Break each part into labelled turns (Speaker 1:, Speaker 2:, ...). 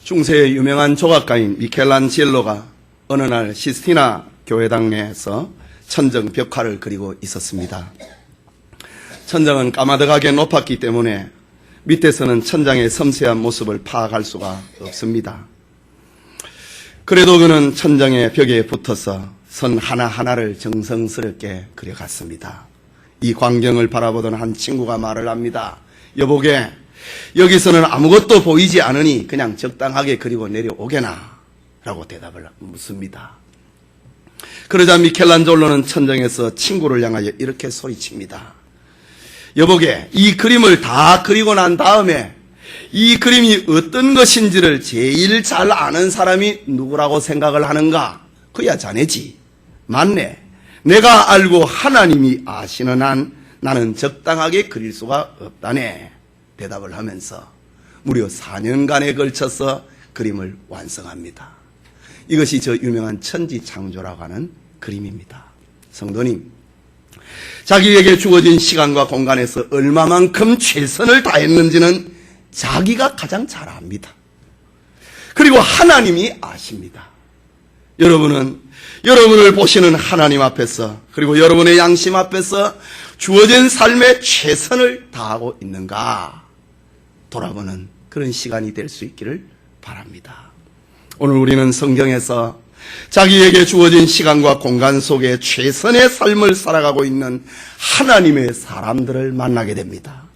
Speaker 1: 중세의 유명한 조각가인 미켈란젤로가 어느 날 시스티나 교회당에서 천정 벽화를 그리고 있었습니다. 천정은 까마득하게 높았기 때문에 밑에서는 천장의 섬세한 모습을 파악할 수가 없습니다. 그래도 그는 천정의 벽에 붙어서 선 하나하나를 정성스럽게 그려갔습니다. 이 광경을 바라보던 한 친구가 말을 합니다. 여보게, 여기서는 아무것도 보이지 않으니 그냥 적당하게 그리고 내려오게나 라고 대답을 묻습니다. 그러자 미켈란젤로는 천정에서 친구를 향하여 이렇게 소리칩니다. 여보게, 이 그림을 다 그리고 난 다음에 이 그림이 어떤 것인지를 제일 잘 아는 사람이 누구라고 생각을 하는가? 그야 자네지. 맞네. 내가 알고 하나님이 아시는 한 나는 적당하게 그릴 수가 없다네. 대답을 하면서 무려 4년간에 걸쳐서 그림을 완성합니다. 이것이 저 유명한 천지창조라고 하는 그림입니다. 성도님, 자기에게 주어진 시간과 공간에서 얼마만큼 최선을 다했는지는 자기가 가장 잘 압니다. 그리고 하나님이 아십니다. 여러분은 여러분을 보시는 하나님 앞에서, 그리고 여러분의 양심 앞에서 주어진 삶에 최선을 다하고 있는가 돌아보는 그런 시간이 될 수 있기를 바랍니다. 오늘 우리는 성경에서 자기에게 주어진 시간과 공간 속에 최선의 삶을 살아가고 있는 하나님의 사람들을 만나게 됩니다.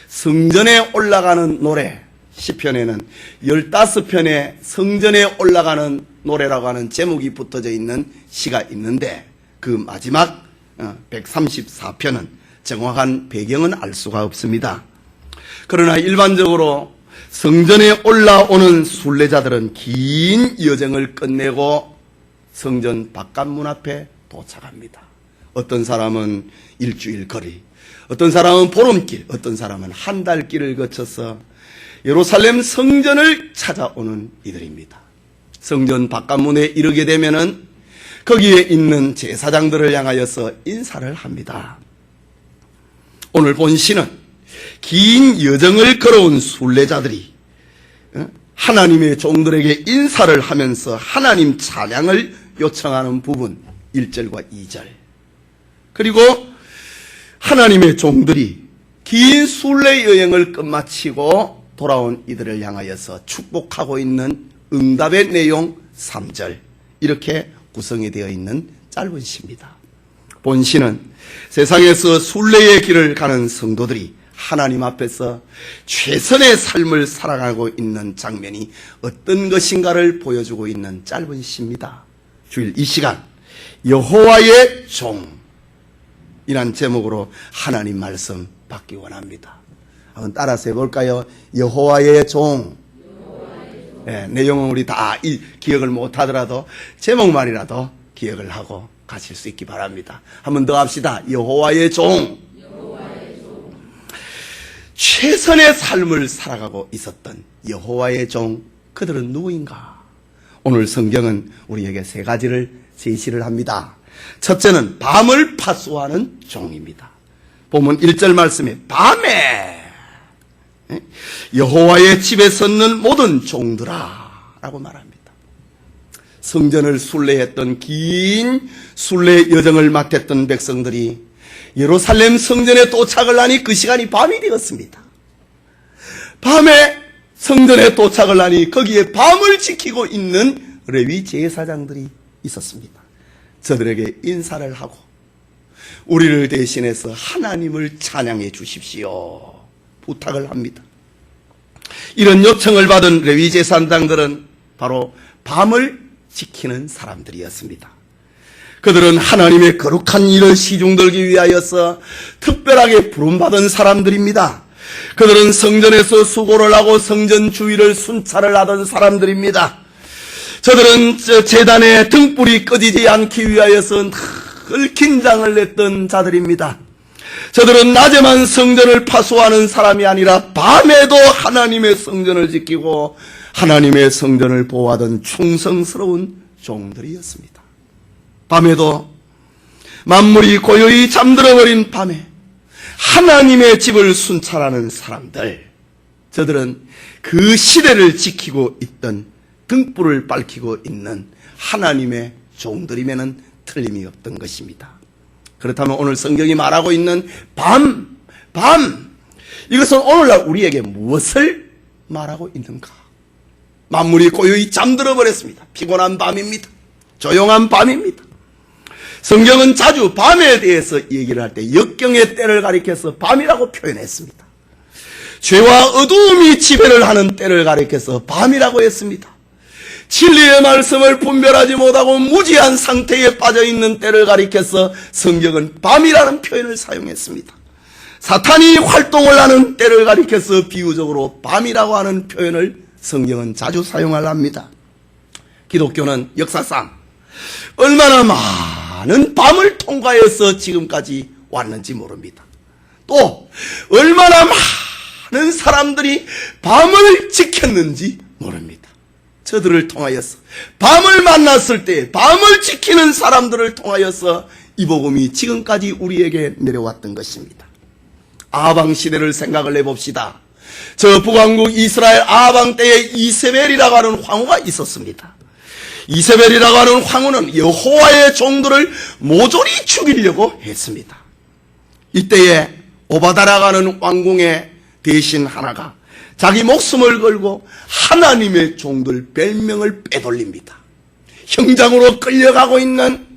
Speaker 1: 성전에 올라가는 노래, 시편에는 15편의 성전에 올라가는 노래라고 하는 제목이 붙어져 있는 시가 있는데 그 마지막 134편은 정확한 배경은 알 수가 없습니다. 그러나 일반적으로 성전에 올라오는 순례자들은 긴 여정을 끝내고 성전 바깥문 앞에 도착합니다. 어떤 사람은 일주일 거리, 어떤 사람은 보름길, 어떤 사람은 한 달 길을 거쳐서 예루살렘 성전을 찾아오는 이들입니다. 성전 바깥문에 이르게 되면은 거기에 있는 제사장들을 향하여서 인사를 합니다. 오늘 본 시는 긴 여정을 걸어온 순례자들이 하나님의 종들에게 인사를 하면서 하나님 찬양을 요청하는 부분 1절과 2절, 그리고 하나님의 종들이 긴 순례 여행을 끝마치고 돌아온 이들을 향하여서 축복하고 있는 응답의 내용 3절, 이렇게 구성이 되어 있는 짧은 시입니다. 본 시는 세상에서 순례의 길을 가는 성도들이 하나님 앞에서 최선의 삶을 살아가고 있는 장면이 어떤 것인가를 보여주고 있는 짧은 시입니다. 주일 이 시간 여호와의 종이란 제목으로 하나님 말씀 받기 원합니다. 한번 따라서 해볼까요? 여호와의 종. 네, 내용은 우리 다 기억을 못하더라도 제목만이라도 기억을 하고 가실 수 있기 바랍니다. 한번 더 합시다. 여호와의 종. 최선의 삶을 살아가고 있었던 여호와의 종, 그들은 누구인가? 오늘 성경은 우리에게 세 가지를 제시를 합니다. 첫째는 밤을 파수하는 종입니다. 보면 1절 말씀에 밤에 여호와의 집에 섰는 모든 종들아 라고 말합니다. 성전을 순례했던 긴 순례 여정을 맡았던 백성들이 예루살렘 성전에 도착을 하니 그 시간이 밤이 되었습니다. 밤에 성전에 도착을 하니 거기에 밤을 지키고 있는 레위 제사장들이 있었습니다. 저들에게 인사를 하고 우리를 대신해서 하나님을 찬양해 주십시오 부탁을 합니다. 이런 요청을 받은 레위 제사장들은 바로 밤을 지키는 사람들이었습니다. 그들은 하나님의 거룩한 일을 시중들기 위하여서 특별하게 부름받은 사람들입니다. 그들은 성전에서 수고를 하고 성전 주위를 순찰을 하던 사람들입니다. 저들은 제단의 등불이 꺼지지 않기 위하여서 늘 긴장을 냈던 자들입니다. 저들은 낮에만 성전을 파수하는 사람이 아니라 밤에도 하나님의 성전을 지키고 하나님의 성전을 보호하던 충성스러운 종들이었습니다. 밤에도 만물이 고요히 잠들어버린 밤에 하나님의 집을 순찰하는 사람들, 저들은 그 시대를 지키고 있던 등불을 밝히고 있는 하나님의 종들임에는 틀림이 없던 것입니다. 그렇다면 오늘 성경이 말하고 있는 밤, 이것은 오늘날 우리에게 무엇을 말하고 있는가? 만물이 고요히 잠들어 버렸습니다. 피곤한 밤입니다. 조용한 밤입니다. 성경은 자주 밤에 대해서 얘기를 할 때 역경의 때를 가리켜서 밤이라고 표현했습니다. 죄와 어두움이 지배를 하는 때를 가리켜서 밤이라고 했습니다. 진리의 말씀을 분별하지 못하고 무지한 상태에 빠져있는 때를 가리켜서 성경은 밤이라는 표현을 사용했습니다. 사탄이 활동을 하는 때를 가리켜서 비유적으로 밤이라고 하는 표현을 성경은 자주 사용합니다. 기독교는 역사상 얼마나 많은 밤을 통과해서 지금까지 왔는지 모릅니다. 또 얼마나 많은 사람들이 밤을 지켰는지 모릅니다. 저들을 통하여서 밤을 만났을 때 밤을 지키는 사람들을 통하여서 이 복음이 지금까지 우리에게 내려왔던 것입니다. 아방 시대를 생각을 해봅시다. 저 북왕국 이스라엘 아방 때에 이세벨이라고 하는 황후가 있었습니다. 이세벨이라고 하는 황후는 여호와의 종들을 모조리 죽이려고 했습니다. 이때에 오바다라고 하는 왕궁의 대신 하나가 자기 목숨을 걸고 하나님의 종들 100명을 빼돌립니다. 형장으로 끌려가고 있는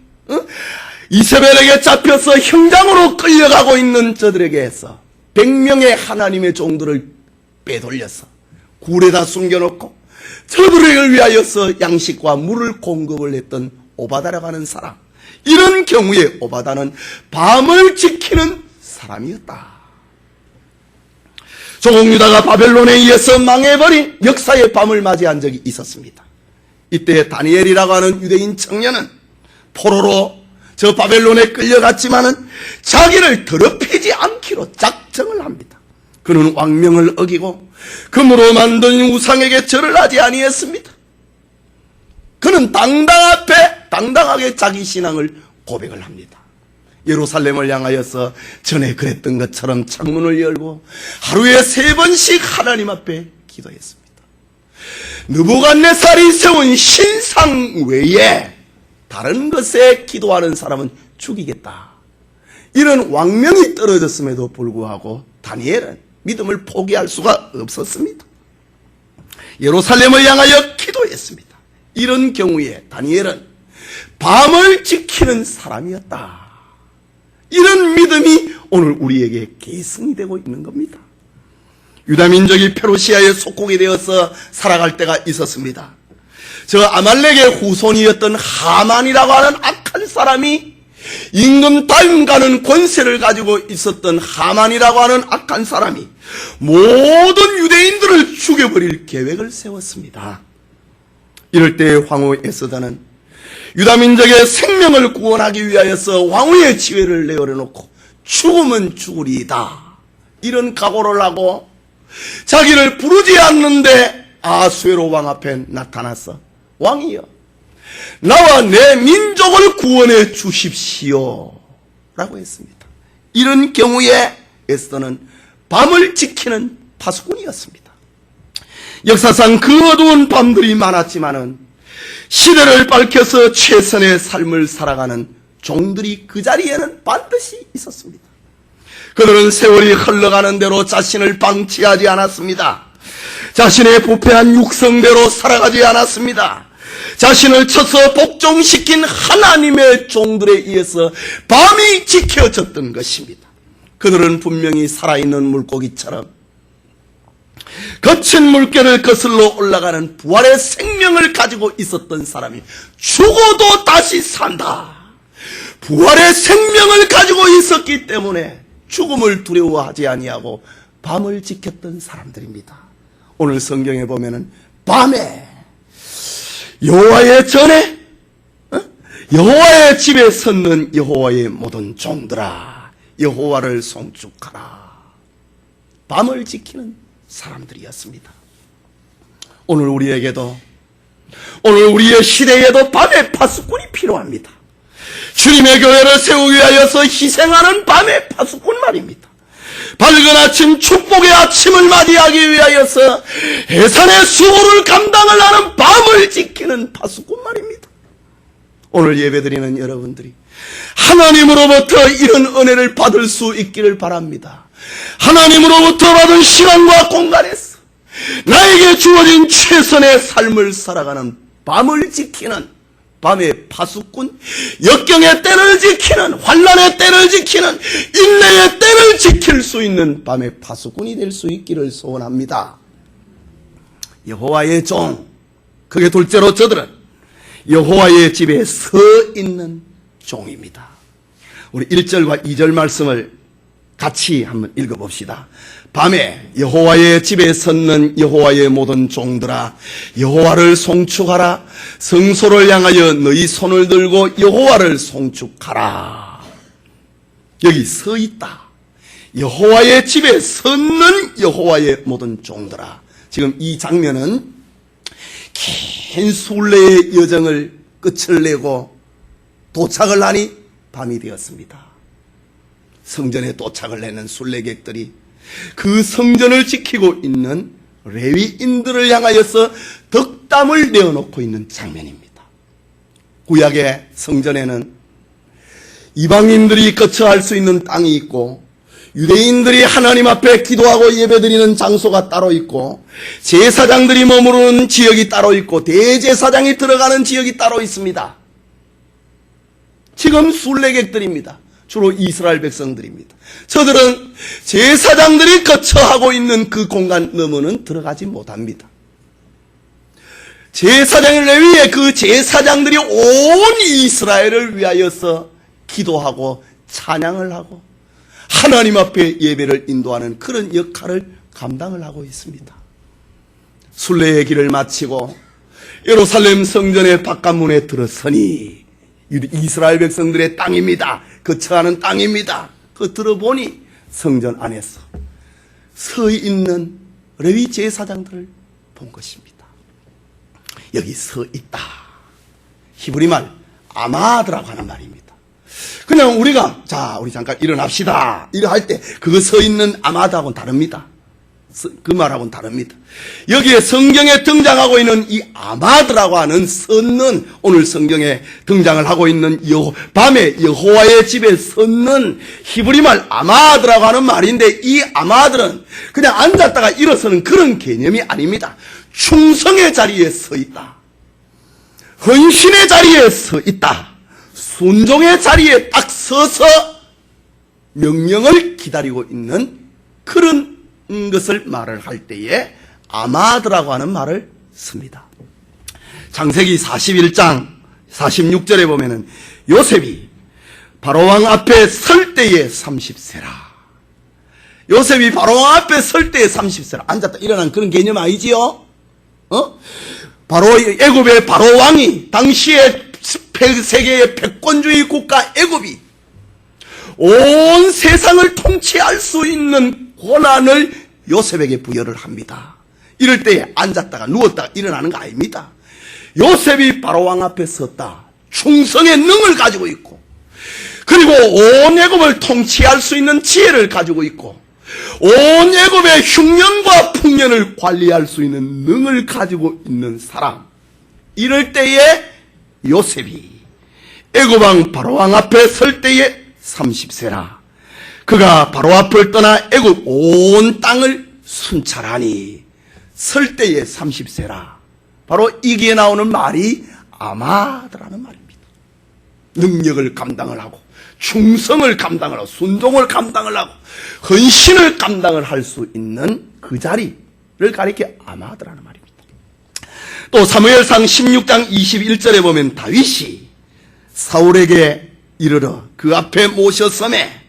Speaker 1: 이세벨에게 잡혀서 형장으로 끌려가고 있는 저들에게서 100명의 하나님의 종들을 빼돌려서 굴에다 숨겨놓고 저들을 위하여서 양식과 물을 공급을 했던 오바다라고 하는 사람, 이런 경우에 오바다는 밤을 지키는 사람이었다. 조국 유다가 바벨론에 의해서 망해버린 역사의 밤을 맞이한 적이 있었습니다. 이때 다니엘이라고 하는 유대인 청년은 포로로 저 바벨론에 끌려갔지만은 자기를 더럽히지 않기로 작정을 합니다. 그는 왕명을 어기고 금으로 만든 우상에게 절을 하지 아니했습니다. 그는 당당하게 자기 신앙을 고백을 합니다. 예루살렘을 향하여서 전에 그랬던 것처럼 창문을 열고 하루에 3번씩 하나님 앞에 기도했습니다. 느부갓네살이 세운 신상 외에 다른 것에 기도하는 사람은 죽이겠다, 이런 왕명이 떨어졌음에도 불구하고 다니엘은 믿음을 포기할 수가 없었습니다. 예루살렘을 향하여 기도했습니다. 이런 경우에 다니엘은 밤을 지키는 사람이었다, 이런 믿음이 오늘 우리에게 계승이 되고 있는 겁니다. 유다민족이 페르시아의 속국이 되어서 살아갈 때가 있었습니다. 저 아말렉의 후손이었던 하만이라고 하는 악한 사람이, 임금 다임가는 권세를 가지고 있었던 하만이라고 하는 악한 사람이 모든 유대인들을 죽여버릴 계획을 세웠습니다. 이럴 때 황후 에스더는 유다민족의 생명을 구원하기 위하여서 왕후의 지위를 내어놓고 죽으면 죽으리이다, 이런 각오를 하고 자기를 부르지 않는데 아수에로 왕 앞에 나타나서 왕이여, 나와 내 민족을 구원해 주십시오 라고 했습니다. 이런 경우에 에스더는 밤을 지키는 파수꾼이었습니다. 역사상 그 어두운 밤들이 많았지만은 시대를 밝혀서 최선의 삶을 살아가는 종들이 그 자리에는 반드시 있었습니다. 그들은 세월이 흘러가는 대로 자신을 방치하지 않았습니다. 자신의 부패한 육성대로 살아가지 않았습니다. 자신을 쳐서 복종시킨 하나님의 종들에 의해서 밤이 지켜졌던 것입니다. 그들은 분명히 살아있는 물고기처럼 거친 물결을 거슬러 올라가는 부활의 생명을 가지고 있었던 사람이 죽어도 다시 산다, 부활의 생명을 가지고 있었기 때문에 죽음을 두려워하지 아니하고 밤을 지켰던 사람들입니다. 오늘 성경에 보면은 밤에 여호와의 전에 여호와의 집에 섰는 여호와의 모든 종들아, 여호와를 송축하라, 밤을 지키는 사람들이었습니다. 오늘 우리에게도, 오늘 우리의 시대에도 밤의 파수꾼이 필요합니다. 주님의 교회를 세우기 위하여서 희생하는 밤의 파수꾼 말입니다. 밝은 아침 축복의 아침을 맞이하기 위하여서 해산의 수고를 감당을 하는 밤을 지키는 파수꾼 말입니다. 오늘 예배드리는 여러분들이 하나님으로부터 이런 은혜를 받을 수 있기를 바랍니다. 하나님으로부터 받은 시간과 공간에서 나에게 주어진 최선의 삶을 살아가는 밤을 지키는 밤의 파수꾼, 역경의 때를 지키는, 환난의 때를 지키는, 인내의 때를 지킬 수 있는 밤의 파수꾼이 될 수 있기를 소원합니다. 여호와의 종, 그게 둘째로 저들은 여호와의 집에 서 있는 종입니다. 우리 1절과 2절 말씀을 같이 한번 읽어봅시다. 밤에 여호와의 집에 섰는 여호와의 모든 종들아, 여호와를 송축하라. 성소를 향하여 너희 손을 들고 여호와를 송축하라. 여기 서 있다. 여호와의 집에 섰는 여호와의 모든 종들아. 지금 이 장면은 긴 순례의 여정을 끝을 내고 도착을 하니 밤이 되었습니다. 성전에 도착을 하는 순례객들이 그 성전을 지키고 있는 레위인들을 향하여서 덕담을 내어놓고 있는 장면입니다. 구약의 성전에는 이방인들이 거처할 수 있는 땅이 있고, 유대인들이 하나님 앞에 기도하고 예배드리는 장소가 따로 있고, 제사장들이 머무르는 지역이 따로 있고, 대제사장이 들어가는 지역이 따로 있습니다. 지금 순례객들입니다. 주로 이스라엘 백성들입니다. 저들은 제사장들이 거처하고 있는 그 공간 너머는 들어가지 못합니다. 제사장의 레위의 그 제사장들이 온 이스라엘을 위하여서 기도하고 찬양을 하고 하나님 앞에 예배를 인도하는 그런 역할을 감당을 하고 있습니다. 순례의 길을 마치고 예루살렘 성전의 바깥문에 들어서니 이스라엘 백성들의 땅입니다. 거처하는 땅입니다. 그 들어보니 성전 안에서 서 있는 레위 제사장들을 본 것입니다. 여기 서 있다. 히브리 말 아마드라고 하는 말입니다. 그냥 우리가 우리 잠깐 일어납시다 이러 할 때 그거 서 있는 아마드하고는 다릅니다. 그 말하고는 다릅니다. 여기에 성경에 등장하고 있는 이 아마드라고 하는 섰는, 오늘 성경에 등장을 하고 있는 밤에 여호와의 집에 섰는 히브리 말 아마드라고 하는 말인데, 이 아마드는 그냥 앉았다가 일어서는 그런 개념이 아닙니다. 충성의 자리에 서 있다. 헌신의 자리에 서 있다. 순종의 자리에 딱 서서 명령을 기다리고 있는 그런 것을 말을 할 때에 아마드라고 하는 말을 씁니다. 창세기 41장 46절에 보면은 요셉이 바로왕 앞에 설 때에 30세라. 요셉이 바로왕 앞에 설 때에 30세라. 앉았다 일어난 그런 개념 아니지요? 애굽의 바로왕이 당시에 세계의 패권주의 국가 애굽이 온 세상을 통치할 수 있는 권한을 요셉에게 부여를 합니다. 이럴 때 앉았다가 누웠다가 일어나는 거 아닙니다. 요셉이 바로왕 앞에 섰다. 충성의 능을 가지고 있고, 그리고 온 애굽을 통치할 수 있는 지혜를 가지고 있고, 온 애굽의 흉년과 풍년을 관리할 수 있는 능을 가지고 있는 사람. 이럴 때에 요셉이 애굽왕 바로왕 앞에 설 때에 30세라. 그가 바로 앞을 떠나 애굽 온 땅을 순찰하니 설 때에 30세라. 바로 이기에 나오는 말이 아마드라는 말입니다. 능력을 감당을 하고, 충성을 감당을 하고, 순종을 감당을 하고, 헌신을 감당을 할 수 있는 그 자리를 가리켜 아마드라는 말입니다. 또 사무엘상 16장 21절에 보면 다윗이 사울에게 이르러 그 앞에 모셨으매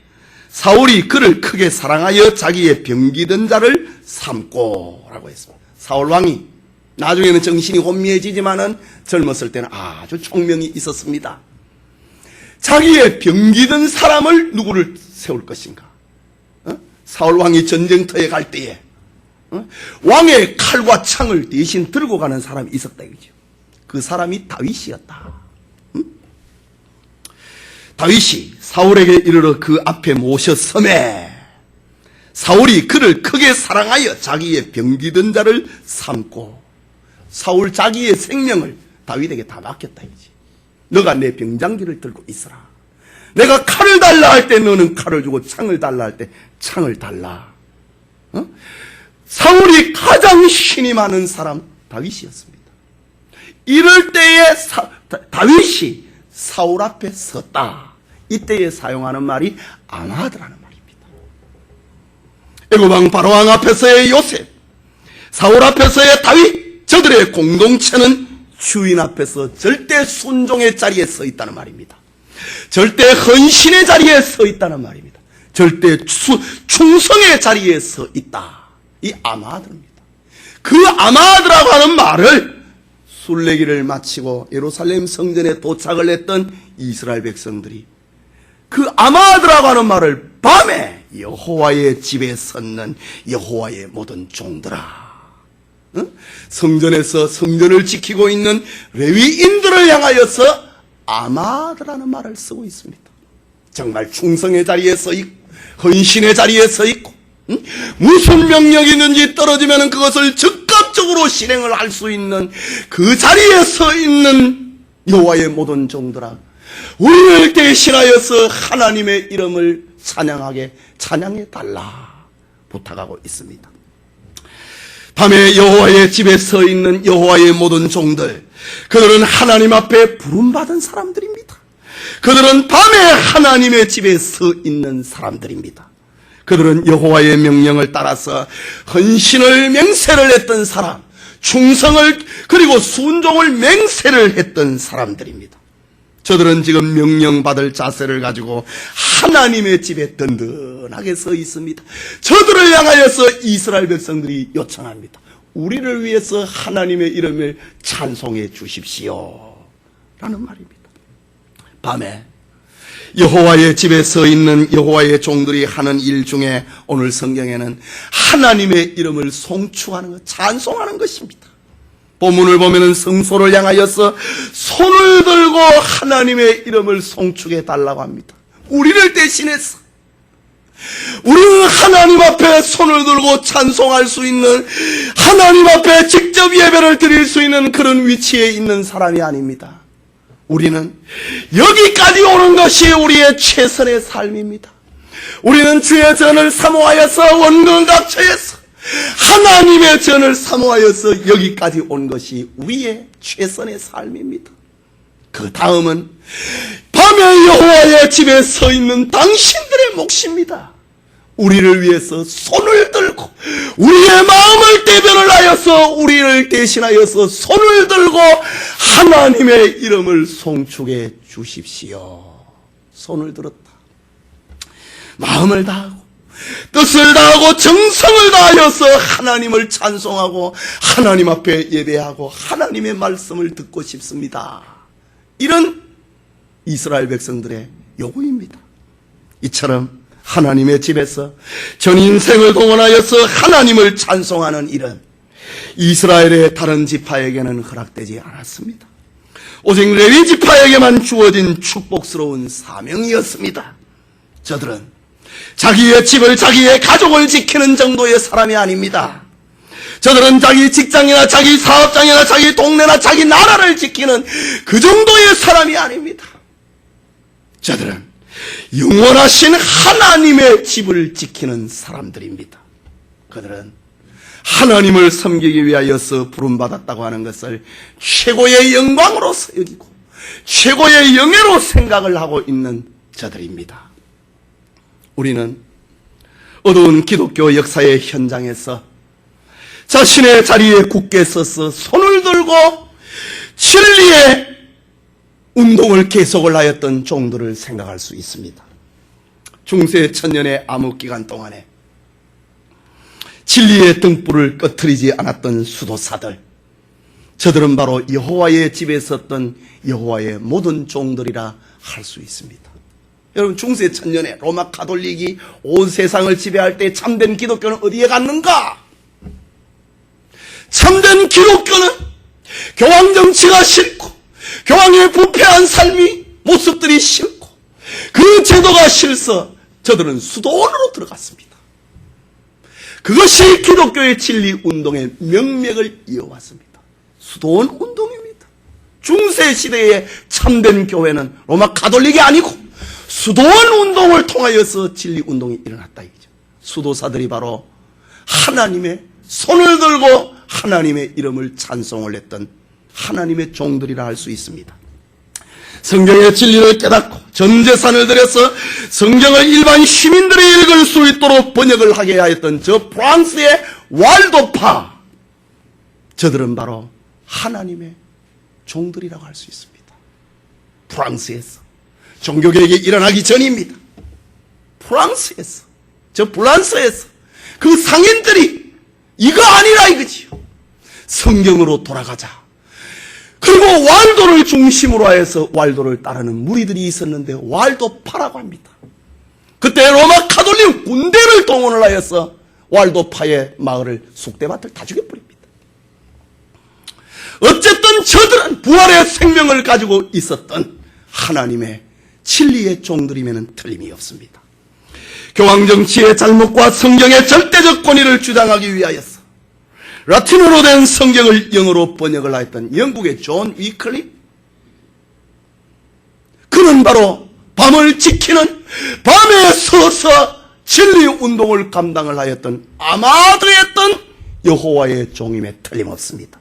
Speaker 1: 사울이 그를 크게 사랑하여 자기의 병기던 자를 삼고 라고 했습니다. 사울 왕이 나중에는 정신이 혼미해지지만은 젊었을 때는 아주 총명이 있었습니다. 자기의 병기던 사람을 누구를 세울 것인가? 사울 왕이 전쟁터에 갈 때에 왕의 칼과 창을 대신 들고 가는 사람이 있었다 이거죠. 그 사람이 다윗이었다. 다윗이 사울에게 이르러 그 앞에 모셨으매 사울이 그를 크게 사랑하여 자기의 병기던 자를 삼고, 사울 자기의 생명을 다윗에게 다 맡겼다 이지. 너가 내 병장기를 들고 있어라. 내가 칼을 달라 할 때 너는 칼을 주고 창을 달라 할 때 창을 달라. 사울이 가장 신이 많은 사람 다윗이었습니다. 이럴 때에 다윗이 사울 앞에 섰다. 이때에 사용하는 말이 아마드라는 말입니다. 애굽왕 바로왕 앞에서의 요셉, 사울 앞에서의 다윗, 저들의 공동체는 주인 앞에서 절대 순종의 자리에 서 있다는 말입니다. 절대 헌신의 자리에 서 있다는 말입니다. 절대 충성의 자리에 서 있다. 이 아마드입니다. 그 아마드라고 하는 말을 순례기를 마치고 예루살렘 성전에 도착을 했던 이스라엘 백성들이 그 아마드라고 하는 말을 밤에 여호와의 집에 섰는 여호와의 모든 종들아, 성전에서 성전을 지키고 있는 레위인들을 향하여서 아마드라는 말을 쓰고 있습니다. 정말 충성의 자리에 서 있고 헌신의 자리에 서 있고 무슨 명령이 있는지 떨어지면 그것을 적극적으로 실행을 할 수 있는 그 자리에 서 있는 여호와의 모든 종들아, 우리를 대신하여서 하나님의 이름을 찬양해 달라 부탁하고 있습니다. 밤에 여호와의 집에 서 있는 여호와의 모든 종들, 그들은 하나님 앞에 부름받은 사람들입니다. 그들은 밤에 하나님의 집에 서 있는 사람들입니다. 그들은 여호와의 명령을 따라서 헌신을 맹세를 했던 사람, 충성을 그리고 순종을 맹세를 했던 사람들입니다. 저들은 지금 명령받을 자세를 가지고 하나님의 집에 든든하게 서 있습니다. 저들을 향하여서 이스라엘 백성들이 요청합니다. 우리를 위해서 하나님의 이름을 찬송해 주십시오 라는 말입니다. 밤에 여호와의 집에 서 있는 여호와의 종들이 하는 일 중에 오늘 성경에는 하나님의 이름을 송축하는 것, 찬송하는 것입니다. 본문을 보면은 성소를 향하여서 손을 들고 하나님의 이름을 송축해 달라고 합니다. 우리를 대신해서 우리는 하나님 앞에 손을 들고 찬송할 수 있는, 하나님 앞에 직접 예배를 드릴 수 있는 그런 위치에 있는 사람이 아닙니다. 우리는 여기까지 오는 것이 우리의 최선의 삶입니다. 우리는 주의 전을 사모하여서 원근각처에서 하나님의 전을 사모하여서 여기까지 온 것이 우리의 최선의 삶입니다. 그 다음은 밤에 여호와의 집에 서 있는 당신들의 몫입니다. 우리를 위해서 손을 들고 우리의 마음을 대변을 하여서 우리를 대신하여서 손을 들고 하나님의 이름을 송축해 주십시오. 손을 들었다. 마음을 다하고 뜻을 다하고 정성을 다하여서 하나님을 찬송하고 하나님 앞에 예배하고 하나님의 말씀을 듣고 싶습니다. 이런 이스라엘 백성들의 요구입니다. 이처럼 하나님의 집에서 전 인생을 동원하여서 하나님을 찬송하는 일은 이스라엘의 다른 지파에게는 허락되지 않았습니다. 오직 레위 지파에게만 주어진 축복스러운 사명이었습니다. 저들은 자기의 집을, 자기의 가족을 지키는 정도의 사람이 아닙니다. 저들은 자기 직장이나 자기 사업장이나 자기 동네나 자기 나라를 지키는 그 정도의 사람이 아닙니다. 저들은 영원하신 하나님의 집을 지키는 사람들입니다. 그들은 하나님을 섬기기 위하여서 부름받았다고 하는 것을 최고의 영광으로서 여기고 최고의 영예로 생각을 하고 있는 자들입니다. 우리는 어두운 기독교 역사의 현장에서 자신의 자리에 굳게 서서 손을 들고 진리의 운동을 계속을 하였던 종들을 생각할 수 있습니다. 중세 천년의 암흑기간 동안에 진리의 등불을 꺼트리지 않았던 수도사들, 저들은 바로 여호와의 집에 섰던 여호와의 모든 종들이라 할 수 있습니다. 여러분, 중세 천년에 로마 가톨릭이 온 세상을 지배할 때 참된 기독교는 어디에 갔는가? 참된 기독교는 교황 정치가 싫고 교황의 부패한 삶이 모습들이 싫고 그 제도가 싫어서 저들은 수도원으로 들어갔습니다. 그것이 기독교의 진리 운동의 명맥을 이어왔습니다. 수도원 운동입니다. 중세 시대에 참된 교회는 로마 가톨릭이 아니고 수도원 운동을 통하여서 진리 운동이 일어났다 이죠. 수도사들이 바로 하나님의 손을 들고 하나님의 이름을 찬송을 했던 하나님의 종들이라 할 수 있습니다. 성경의 진리를 깨닫고 전 재산을 들여서 성경을 일반 시민들이 읽을 수 있도록 번역을 하게 하였던 저 프랑스의 왈도파, 저들은 바로 하나님의 종들이라고 할 수 있습니다. 프랑스에서 종교개혁이 일어나기 전입니다. 프랑스에서, 저 프랑스에서 그 상인들이 이거 아니라 이거지요. 성경으로 돌아가자. 그리고 왈도를 중심으로 해서 왈도를 따르는 무리들이 있었는데 왈도파라고 합니다. 그때 로마 가톨릭 군대를 동원을 하여서 왈도파의 마을을 쑥대밭을 다 죽여버립니다. 어쨌든 저들은 부활의 생명을 가지고 있었던 하나님의 진리의 종들이면 틀림이 없습니다. 교황정치의 잘못과 성경의 절대적 권위를 주장하기 위하여서 라틴어로 된 성경을 영어로 번역을 하였던 영국의 존 위클리, 그는 바로 밤을 지키는, 밤에 서서 진리 운동을 감당을 하였던 아마드였던 여호와의 종임에 틀림없습니다.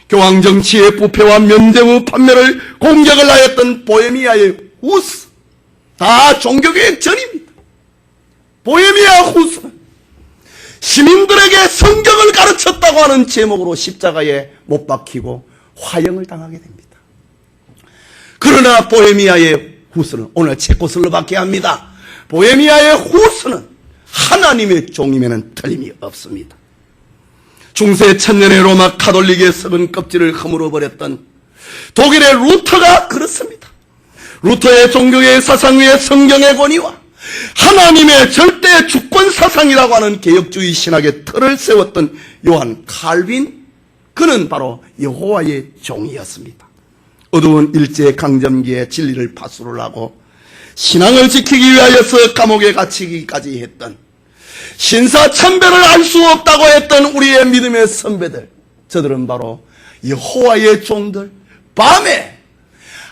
Speaker 1: 교황정치의 부패와 면제부 판매를 공격을 하였던 보헤미아의 후스, 다 종교개혁 전입니다. 보헤미아 후스는 시민들에게 성경을 가르쳤다고 하는 제목으로 십자가에 못 박히고 화형을 당하게 됩니다. 그러나 보헤미아의 후스는, 오늘 체코슬로바키아입니다. 보헤미아의 후스는 하나님의 종임에는 틀림이 없습니다. 중세 천년의 로마 가톨릭의 썩은 껍질을 허물어버렸던 독일의 루터가 그렇습니다. 루터의 종교의 사상 위에 성경의 권위와 하나님의 절대 주권 사상이라고 하는 개혁주의 신학의 틀을 세웠던 요한 칼빈, 그는 바로 여호와의 종이었습니다. 어두운 일제강점기에 진리를 파수를 하고 신앙을 지키기 위하여서 감옥에 갇히기까지 했던, 신사참배를 알 수 없다고 했던 우리의 믿음의 선배들, 저들은 바로 여호와의 종들, 밤에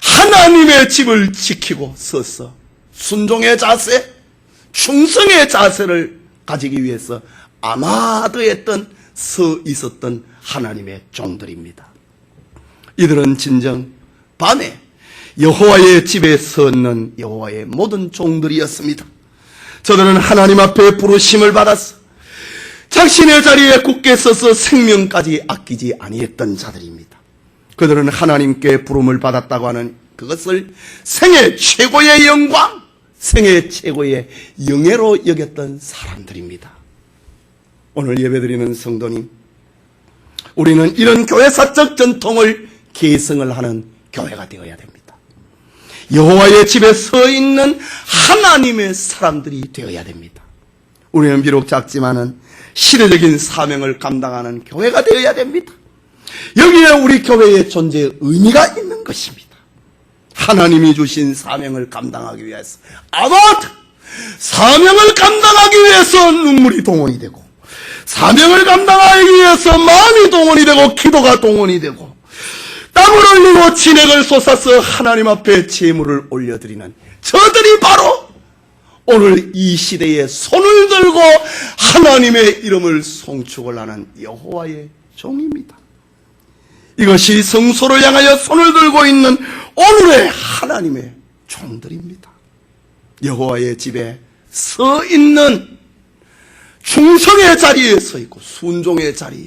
Speaker 1: 하나님의 집을 지키고 서서 순종의 자세, 충성의 자세를 가지기 위해서 아마드했던, 서 있었던 하나님의 종들입니다. 이들은 진정 밤에 여호와의 집에 섰는 여호와의 모든 종들이었습니다. 저들은 하나님 앞에 부르심을 받았어 자신의 자리에 굳게 서서 생명까지 아끼지 아니했던 자들입니다. 그들은 하나님께 부름을 받았다고 하는 그것을 생애 최고의 영광, 생애 최고의 영예로 여겼던 사람들입니다. 오늘 예배드리는 성도님, 우리는 이런 교회사적 전통을 계승을 하는 교회가 되어야 됩니다. 여호와의 집에 서 있는 하나님의 사람들이 되어야 됩니다. 우리는 비록 작지만은 시대적인 사명을 감당하는 교회가 되어야 됩니다. 여기에 우리 교회의 존재의 의미가 있는 것입니다. 하나님이 주신 사명을 감당하기 위해서, 아마도 사명을 감당하기 위해서 눈물이 동원이 되고, 사명을 감당하기 위해서 마음이 동원이 되고, 기도가 동원이 되고, 땀을 흘리고 진액을 쏟아서 하나님 앞에 제물을 올려드리는 저들이 바로 오늘 이 시대에 손을 들고 하나님의 이름을 송축을 하는 여호와의 종입니다. 이것이 성소를 향하여 손을 들고 있는 오늘의 하나님의 종들입니다. 여호와의 집에 서 있는, 충성의 자리에 서 있고 순종의 자리에,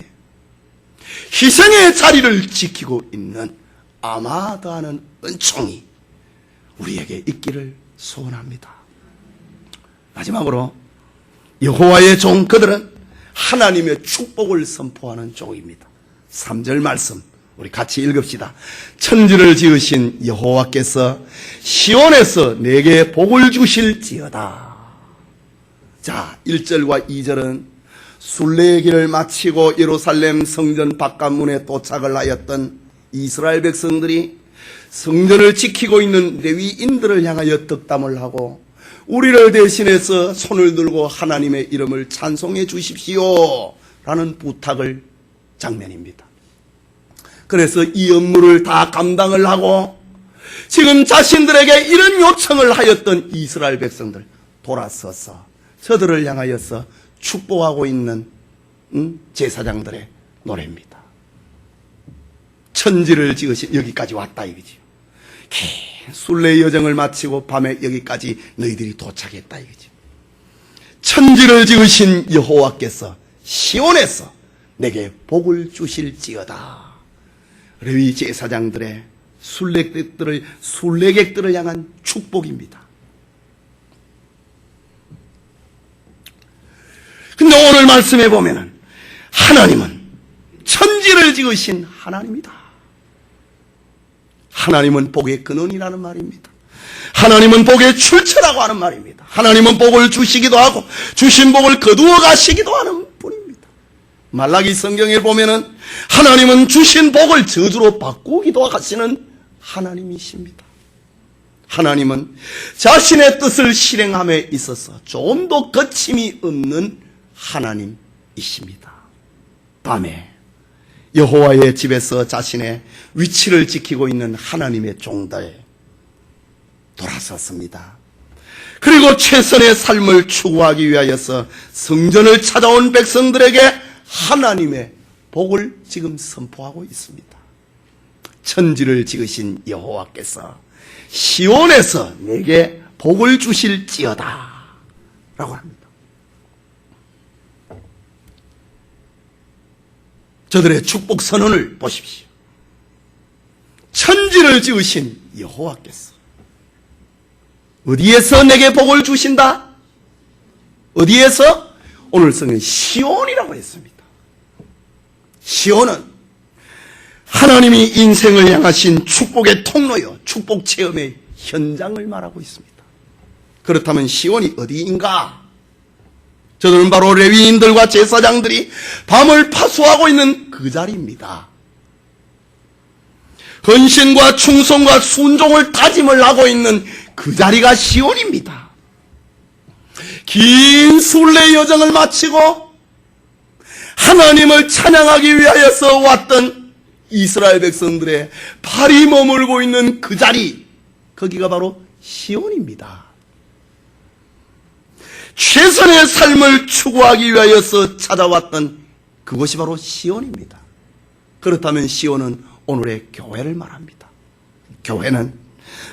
Speaker 1: 희생의 자리를 지키고 있는 아마드하는 은총이 우리에게 있기를 소원합니다. 마지막으로 여호와의 종, 그들은 하나님의 축복을 선포하는 종입니다. 3절 말씀 우리 같이 읽읍시다. 천지를 지으신 여호와께서 시온에서 내게 복을 주실지어다. 자, 1절과 2절은 순례의 길을 마치고 예루살렘 성전 바깥문에 도착을 하였던 이스라엘 백성들이 성전을 지키고 있는 레위인들을 향하여 덕담을 하고 우리를 대신해서 손을 들고 하나님의 이름을 찬송해 주십시오 라는 부탁을 장면입니다. 그래서 이 업무를 다 감당을 하고 지금 자신들에게 이런 요청을 하였던 이스라엘 백성들 돌아서서 저들을 향하여서 축복하고 있는 제사장들의 노래입니다. 천지를 지으신 여기까지 왔다 이거지요. 순례 여정을 마치고 밤에 여기까지 너희들이 도착했다 이거죠. 천지를 지으신 여호와께서 시온에서 내게 복을 주실지어다. 레위 제사장들의 순례객들을 향한 축복입니다. 근데 오늘 말씀해 보면은 하나님은 천지를 지으신 하나님이다. 하나님은 복의 근원이라는 말입니다. 하나님은 복의 출처라고 하는 말입니다. 하나님은 복을 주시기도 하고 주신 복을 거두어 가시기도 하는 분입니다. 말라기 성경에 보면은 하나님은 주신 복을 저주로 바꾸기도 하시는 하나님이십니다. 하나님은 자신의 뜻을 실행함에 있어서 조금도 거침이 없는 하나님이십니다. 밤에 여호와의 집에서 자신의 위치를 지키고 있는 하나님의 종들 돌아섰습니다. 그리고 최선의 삶을 추구하기 위하여서 성전을 찾아온 백성들에게 하나님의 복을 지금 선포하고 있습니다. 천지를 지으신 여호와께서 시온에서 내게 복을 주실지어다 라고 합니다. 저들의 축복 선언을 보십시오. 천지를 지으신 여호와께서 어디에서 내게 복을 주신다? 어디에서? 오늘 성경 시온이라고 했습니다. 시온은 하나님이 인생을 향하신 축복의 통로요, 축복 체험의 현장을 말하고 있습니다. 그렇다면 시온이 어디인가? 저들은 바로 레위인들과 제사장들이 밤을 파수하고 있는 그 자리입니다. 헌신과 충성과 순종을 다짐을 하고 있는 그 자리가 시온입니다. 긴 순례 여정을 마치고 하나님을 찬양하기 위하여서 왔던 이스라엘 백성들의 발이 머물고 있는 그 자리, 거기가 바로 시온입니다. 최선의 삶을 추구하기 위하여서 찾아왔던 그곳이 바로 시온입니다. 그렇다면 시온은 오늘의 교회를 말합니다. 교회는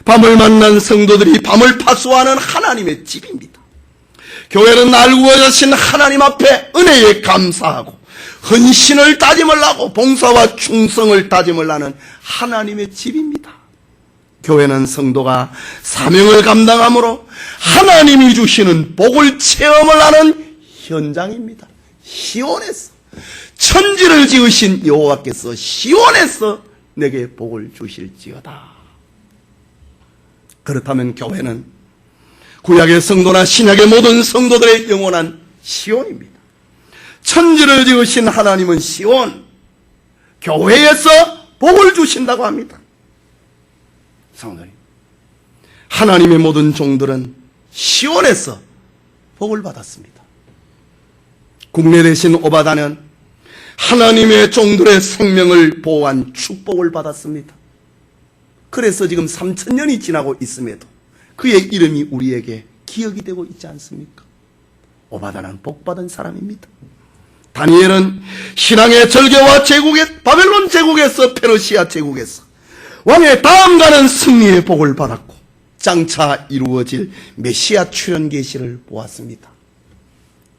Speaker 1: 밤을 만난 성도들이 밤을 파수하는 하나님의 집입니다. 교회는 날 구원하신 하나님 앞에 은혜에 감사하고 헌신을 다짐을 하고 봉사와 충성을 다짐을 하는 하나님의 집입니다. 교회는 성도가 사명을 감당함으로 하나님이 주시는 복을 체험을 하는 현장입니다. 시온에서 천지를 지으신 여호와께서 시온에서 내게 복을 주실지어다. 그렇다면 교회는 구약의 성도나 신약의 모든 성도들의 영원한 시온입니다. 천지를 지으신 하나님은 시온, 교회에서 복을 주신다고 합니다. 성도님, 하나님의 모든 종들은 시온에서 복을 받았습니다. 국내 대신 오바다는 하나님의 종들의 생명을 보호한 축복을 받았습니다. 그래서 지금 3000년이 지나고 있음에도 그의 이름이 우리에게 기억이 되고 있지 않습니까? 오바다는 복받은 사람입니다. 다니엘은 신앙의 절개와 제국의 바벨론 제국에서 페르시아 제국에서 왕의 다음가는 승리의 복을 받았고 장차 이루어질 메시아 출현 계시를 보았습니다.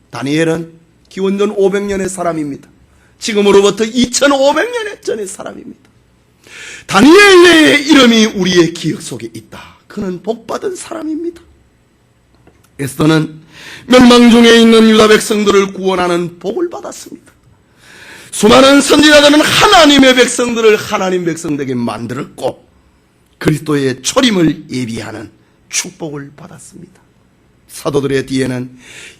Speaker 1: 다니엘은 기원전 500년의 사람입니다. 지금으로부터 2500년 전의 사람입니다. 다니엘의 이름이 우리의 기억 속에 있다. 그는 복받은 사람입니다. 에스더는 멸망 중에 있는 유다 백성들을 구원하는 복을 받았습니다. 수많은 선지자들은 하나님의 백성들을 하나님 백성되게 만들었고 그리스도의 초림을 예비하는 축복을 받았습니다. 사도들의 뒤에는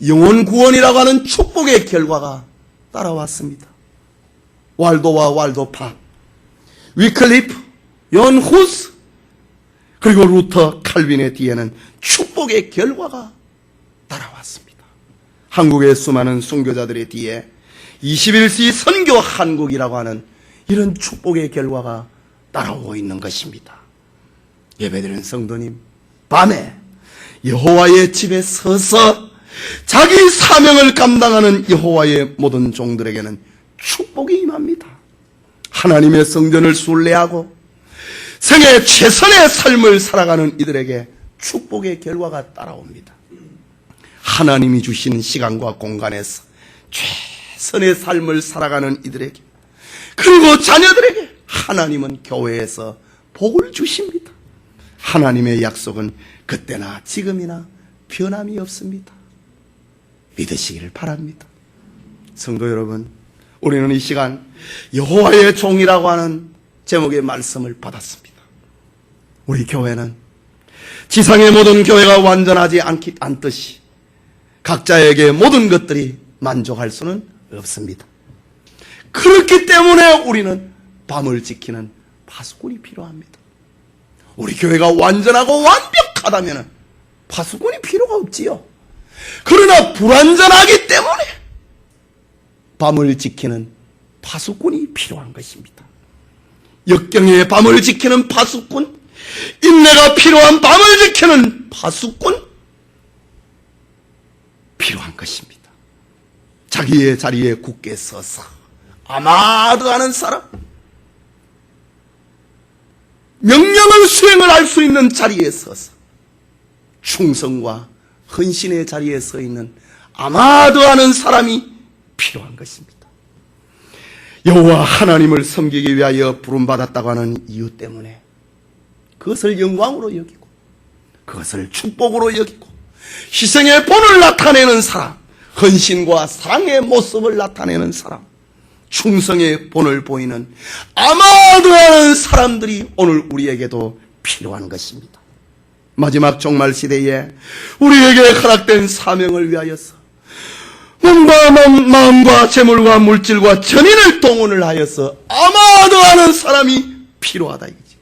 Speaker 1: 영혼 구원이라고 하는 축복의 결과가 따라왔습니다. waldo와 왈도파, 위클리프, 요한 후스, 그리고 루터, 칼빈의 뒤에는 축복의 결과가 따라왔습니다. 한국의 수많은 선교자들의 뒤에 21세기 선교 한국이라고 하는 이런 축복의 결과가 따라오고 있는 것입니다. 예배드리는 성도님, 밤에 여호와의 집에 서서 자기 사명을 감당하는 여호와의 모든 종들에게는 축복이 임합니다. 하나님의 성전을 순례하고 생애 최선의 삶을 살아가는 이들에게 축복의 결과가 따라옵니다. 하나님이 주신 시간과 공간에서 최선의 삶을 살아가는 이들에게, 그리고 자녀들에게 하나님은 교회에서 복을 주십니다. 하나님의 약속은 그때나 지금이나 변함이 없습니다. 믿으시기를 바랍니다. 성도 여러분, 우리는 이 시간 여호와의 종이라고 하는 제목의 말씀을 받았습니다. 우리 교회는 지상의 모든 교회가 완전하지 않듯이 각자에게 모든 것들이 만족할 수는 없습니다. 그렇기 때문에 우리는 밤을 지키는 파수꾼이 필요합니다. 우리 교회가 완전하고 완벽하다면 파수꾼이 필요가 없지요. 그러나 불완전하기 때문에 밤을 지키는 파수꾼이 필요한 것입니다. 역경의 밤을 지키는 파수꾼, 인내가 필요한 밤을 지키는 파수꾼 필요한 것입니다. 자기의 자리에 굳게 서서 아마도 하는 사람, 명령을 수행을 할 수 있는 자리에 서서 충성과 헌신의 자리에 서 있는 아마도 하는 사람이 필요한 것입니다. 여호와 하나님을 섬기기 위하여 부름받았다고 하는 이유 때문에 그것을 영광으로 여기고 그것을 축복으로 여기고 희생의 본을 나타내는 사람, 헌신과 사랑의 모습을 나타내는 사람, 충성의 본을 보이는 아마도 하는 사람들이 오늘 우리에게도 필요한 것입니다. 마지막 종말 시대에 우리에게 허락된 사명을 위하여서 몸과 마음과 재물과 물질과 전인을 동원을 하여서 아마도 하는 사람이 필요하다 이거지.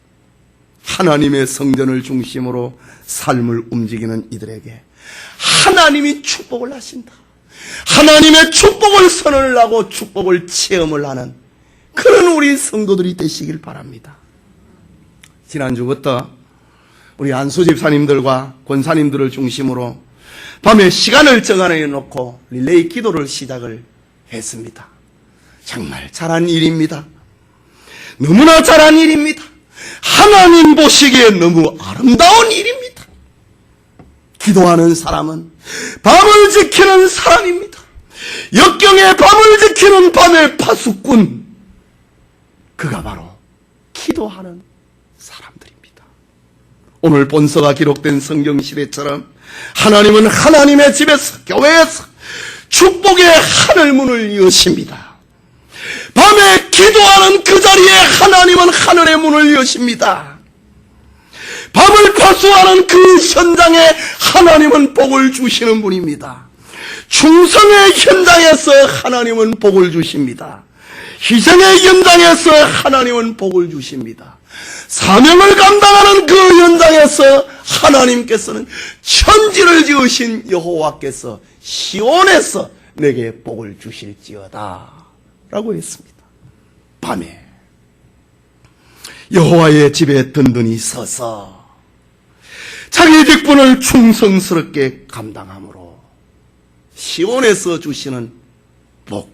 Speaker 1: 하나님의 성전을 중심으로 삶을 움직이는 이들에게 하나님이 축복을 하신다. 하나님의 축복을 선언을 하고 축복을 체험을 하는 그런 우리 성도들이 되시길 바랍니다. 지난주부터 우리 안수 집사님들과 권사님들을 중심으로 밤에 시간을 정해 놓고 릴레이 기도를 시작을 했습니다. 정말 잘한 일입니다. 너무나 잘한 일입니다. 하나님 보시기에 너무 아름다운 일입니다. 기도하는 사람은 밤을 지키는 사람입니다. 역경의 밤을 지키는 밤의 파수꾼, 그가 바로 기도하는 사람들입니다. 오늘 본서가 기록된 성경시대처럼 하나님은 하나님의 집에서, 교회에서 축복의 하늘문을 여십니다. 밤에 기도하는 그 자리에 하나님은 하늘의 문을 여십니다. 밤을 파수하는 그 현장에 하나님은 복을 주시는 분입니다. 충성의 현장에서 하나님은 복을 주십니다. 희생의 현장에서 하나님은 복을 주십니다. 사명을 감당하는 그 현장에서 하나님께서는 천지를 지으신 여호와께서 시온에서 내게 복을 주실지어다 라고 했습니다. 밤에 여호와의 집에 든든히 서서 자기 직분을 충성스럽게 감당함으로 시온에서 주시는 복,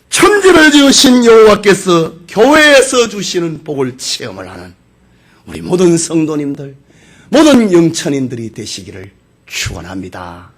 Speaker 1: 천지를 지으신 여호와께서 교회에서 주시는 복을 체험을 하는 우리 모든 성도님들, 모든 영천인들이 되시기를 축원합니다.